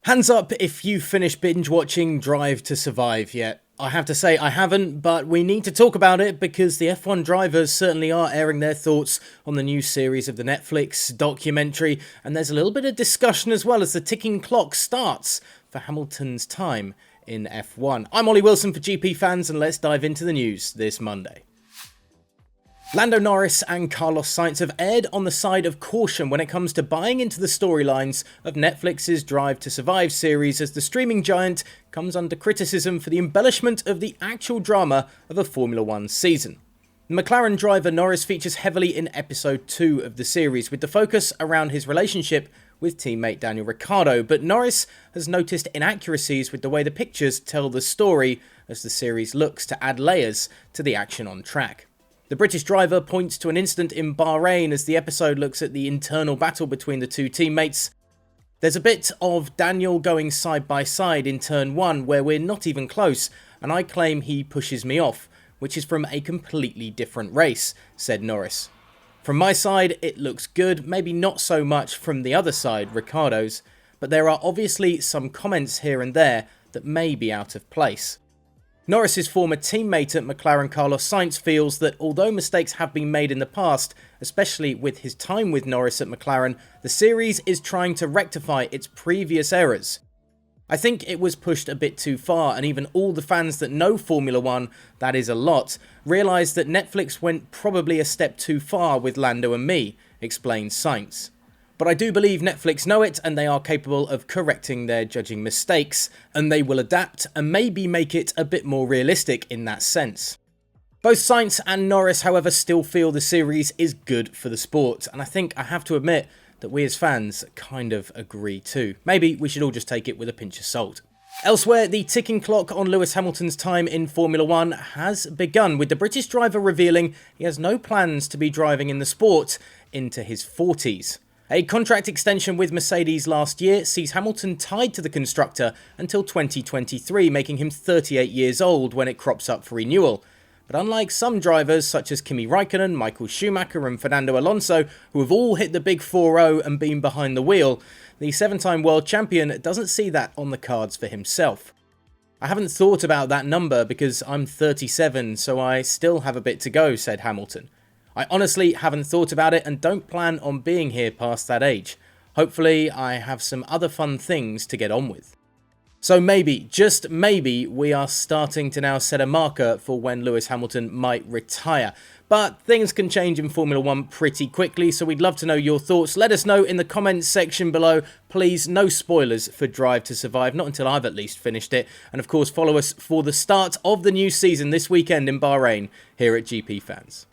Hands up if you finished binge watching Drive to Survive yet. I have to say I haven't, but we need to talk about it because the F1 drivers certainly are airing their thoughts on the new series of the Netflix documentary, and there's a little bit of discussion as well as the ticking clock starts for Hamilton's time in F1. I'm Ollie Wilson for GPFans, and let's dive into the news this Monday. Lando Norris and Carlos Sainz have erred on the side of caution when it comes to buying into the storylines of Netflix's Drive to Survive series, as the streaming giant comes under criticism for the embellishment of the actual drama of a Formula 1 season. The McLaren driver Norris features heavily in episode 2 of the series, with the focus around his relationship with teammate Daniel Ricciardo, but Norris has noticed inaccuracies with the way the pictures tell the story as the series looks to add layers to the action on track. The British driver points to an incident in Bahrain as the episode looks at the internal battle between the two teammates. There's a bit of Daniel going side by side in turn 1 where we're not even close, and I claim he pushes me off, which is from a completely different race, said Norris. From my side, it looks good, maybe not so much from the other side, Ricciardo's, but there are obviously some comments here and there that may be out of place. Norris's former teammate at McLaren, Carlos Sainz, feels that although mistakes have been made in the past, especially with his time with Norris at McLaren, the series is trying to rectify its previous errors. I think it was pushed a bit too far, and even all the fans that know Formula 1, that is a lot, realise that Netflix went probably a step too far with Lando and me, explained Sainz. But I do believe Netflix know it, and they are capable of correcting their judging mistakes, and they will adapt and maybe make it a bit more realistic in that sense. Both Sainz and Norris, however, still feel the series is good for the sport, and I think I have to admit that we as fans kind of agree too. Maybe we should all just take it with a pinch of salt. Elsewhere, the ticking clock on Lewis Hamilton's time in Formula 1 has begun, with the British driver revealing he has no plans to be driving in the sport into his 40s. A contract extension with Mercedes last year sees Hamilton tied to the constructor until 2023, making him 38 years old when it crops up for renewal. But unlike some drivers such as Kimi Raikkonen, Michael Schumacher and Fernando Alonso, who have all hit the big 4-0 and been behind the wheel, the 7-time world champion doesn't see that on the cards for himself. I haven't thought about that number because I'm 37, so I still have a bit to go, said Hamilton. I honestly haven't thought about it and don't plan on being here past that age. Hopefully I have some other fun things to get on with. So maybe, just maybe, we are starting to now set a marker for when Lewis Hamilton might retire. But things can change in Formula 1 pretty quickly, so we'd love to know your thoughts. Let us know in the comments section below. Please, no spoilers for Drive to Survive, not until I've at least finished it. And of course, follow us for the start of the new season this weekend in Bahrain here at GPFans.